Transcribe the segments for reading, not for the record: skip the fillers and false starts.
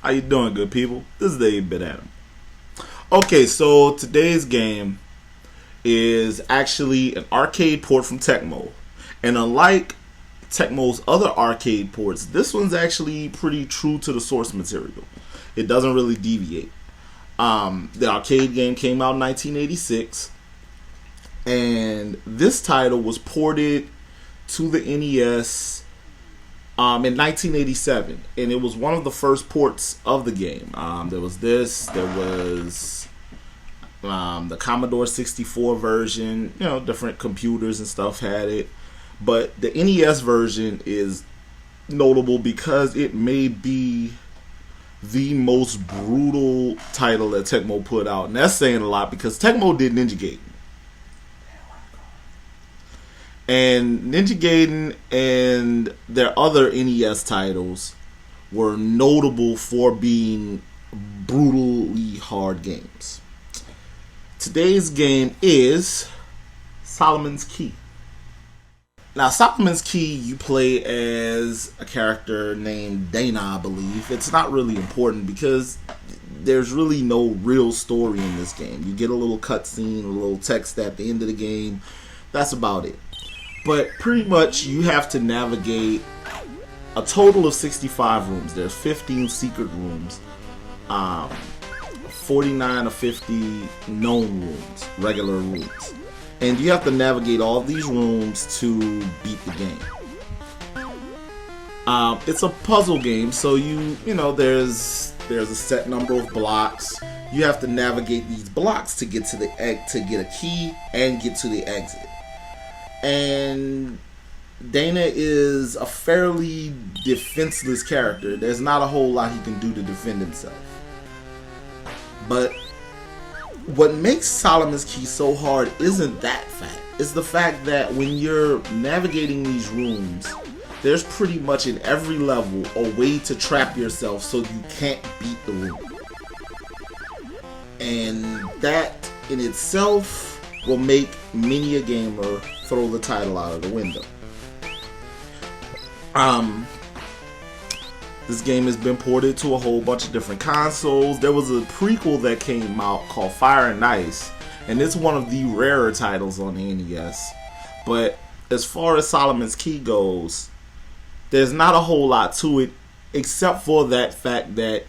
How you doing, good people? This is the 8-Bit Animal. Okay, so today's game is actually an arcade port from Tecmo. And unlike Tecmo's other arcade ports, this one's actually pretty true to the source material. It doesn't really deviate. The arcade game came out in 1986. And this title was ported to the NES in 1987, and it was one of the first ports of the game. There was the Commodore 64 version, different computers and stuff had it, but the NES version is notable because it may be the most brutal title that Tecmo put out, and that's saying a lot because Tecmo did Ninja Gaiden. And Ninja Gaiden and their other NES titles were notable for being brutally hard games. Today's game is Solomon's Key. Now, Solomon's Key, you play as a character named Dana, I believe. It's not really important because there's really no real story in this game. You get a little cutscene, a little text at the end of the game. That's about it. But pretty much you have to navigate a total of 65 rooms. There's 15 secret rooms, 49 or 50 known rooms, regular rooms. And you have to navigate all these rooms to beat the game. It's a puzzle game, so there's a set number of blocks. You have to navigate these blocks to get to the egg, to get a key and get to the exit. And Dana is a fairly defenseless character. There's not a whole lot he can do to defend himself. But what makes Solomon's Key so hard isn't that fact. It's the fact that when you're navigating these rooms, there's pretty much in every level a way to trap yourself so you can't beat the room. And that in itself will make many a gamer throw the title out of the window. This game has been ported to a whole bunch of different consoles. There was a prequel that came out called Fire and Ice, and it's one of the rarer titles on the NES. But as far as Solomon's Key goes, there's not a whole lot to it, except for that fact that,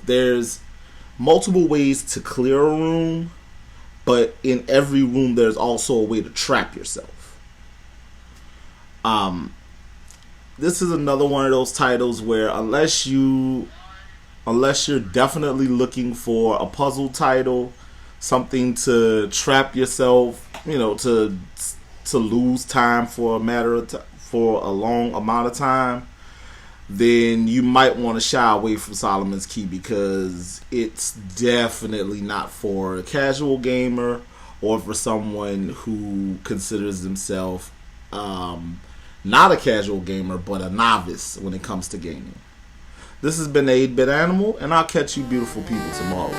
there's multiple ways to clear a room, but in every room there's also a way to trap yourself. This is another one of those titles where unless you're definitely looking for a puzzle title, something to trap yourself, to lose time for a long amount of time, then you might want to shy away from Solomon's Key because it's definitely not for a casual gamer or for someone who considers themselves not a casual gamer but a novice when it comes to gaming. This has been the 8-Bit Animal, and I'll catch you beautiful people tomorrow.